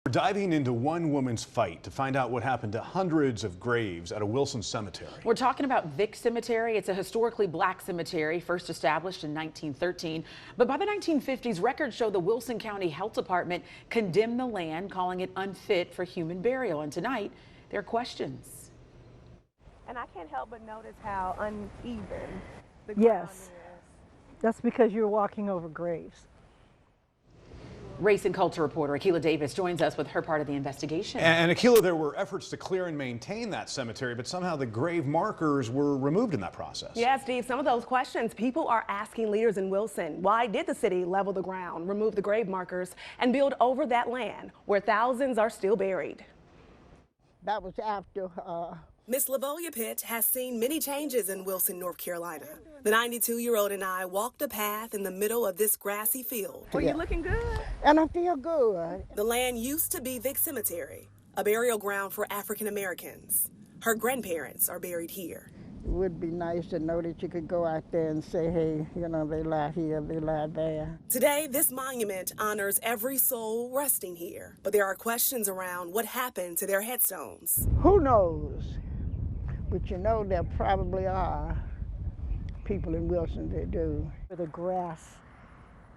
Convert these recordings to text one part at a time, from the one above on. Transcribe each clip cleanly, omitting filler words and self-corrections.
We're diving into one woman's fight to find out what happened to hundreds of graves at a Wilson cemetery. We're talking about Vic Cemetery. It's a historically black cemetery, first established in 1913. But by the 1950s, records show the Wilson County Health Department condemned the land, calling it unfit for human burial. And tonight, there are questions. And I can't help but notice how uneven the ground is. That's because you're walking over graves. Race and culture reporter Akila Davis joins us with her part of the investigation. And Akila, there were efforts to clear and maintain that cemetery, but somehow the grave markers were removed in that process. Yeah, Steve, some of those questions people are asking leaders in Wilson. Why did the city level the ground, remove the grave markers, and build over that land where thousands are still buried? That was after Miss Lavoya Pitt has seen many changes in Wilson, North Carolina. The 92-year-old and I walked a path in the middle of this grassy field. Well, you looking good? And I feel good. The land used to be Vic Cemetery, a burial ground for African Americans. Her grandparents are buried here. It would be nice to know that you could go out there and say, hey, you know, they lie here, they lie there. Today, this monument honors every soul resting here, but there are questions around what happened to their headstones. Who knows? But you know, there probably are people in Wilson that do. The grass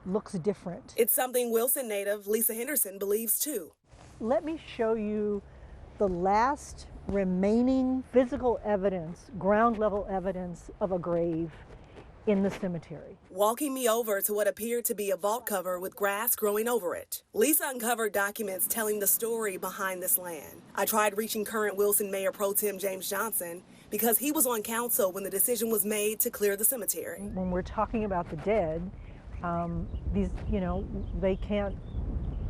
looks different. It's something Wilson native Lisa Henderson believes too. Let me show you the last remaining physical evidence, ground level evidence of a grave in the cemetery. Walking me over to what appeared to be a vault cover with grass growing over it. Lisa uncovered documents telling the story behind this land. I tried reaching current Wilson Mayor Pro Tem James Johnson because he was on council when the decision was made to clear the cemetery. When we're talking about the dead, these, you know, they can't,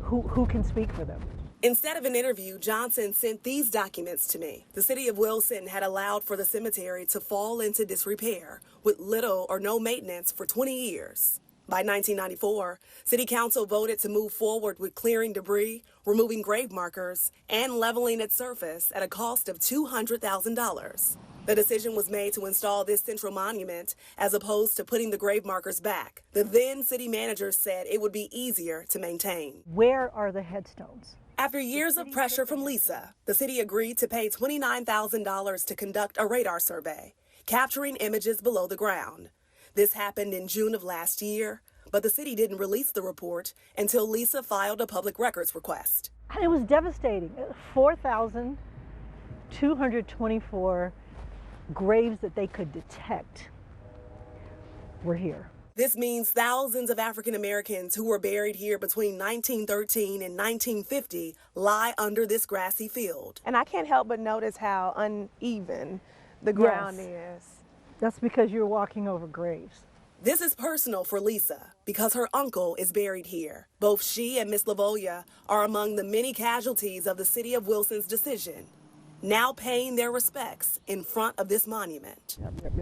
who can speak for them? Instead of an interview, Johnson sent these documents to me. The city of Wilson had allowed for the cemetery to fall into disrepair with little or no maintenance for 20 years. By 1994, City Council voted to move forward with clearing debris, removing grave markers, and leveling its surface at a cost of $200,000. The decision was made to install this central monument as opposed to putting the grave markers back. The then city manager said it would be easier to maintain. Where are the headstones? After years of pressure from Lisa, the city agreed to pay $29,000 to conduct a radar survey, capturing images below the ground. This happened in June of last year, but the city didn't release the report until Lisa filed a public records request. It was devastating. 4,224 graves that they could detect were here. This means thousands of African Americans who were buried here between 1913 and 1950 lie under this grassy field. And I can't help but notice how uneven the ground is. That's because you're walking over graves. This is personal for Lisa because her uncle is buried here. Both she and Miss Lavoya are among the many casualties of the city of Wilson's decision, now paying their respects in front of this monument.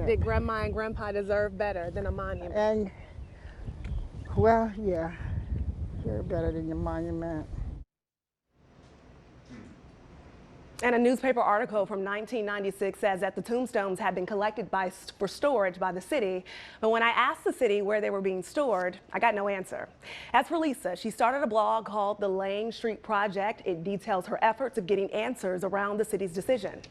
Did Grandma and Grandpa deserve better than a monument? And, well, yeah, you're better than your monument. And a newspaper article from 1996 says that the tombstones had been collected for storage by the city. But when I asked the city where they were being stored, I got no answer. As for Lisa, she started a blog called The Lane Street Project. It details her efforts of getting answers around the city's decision.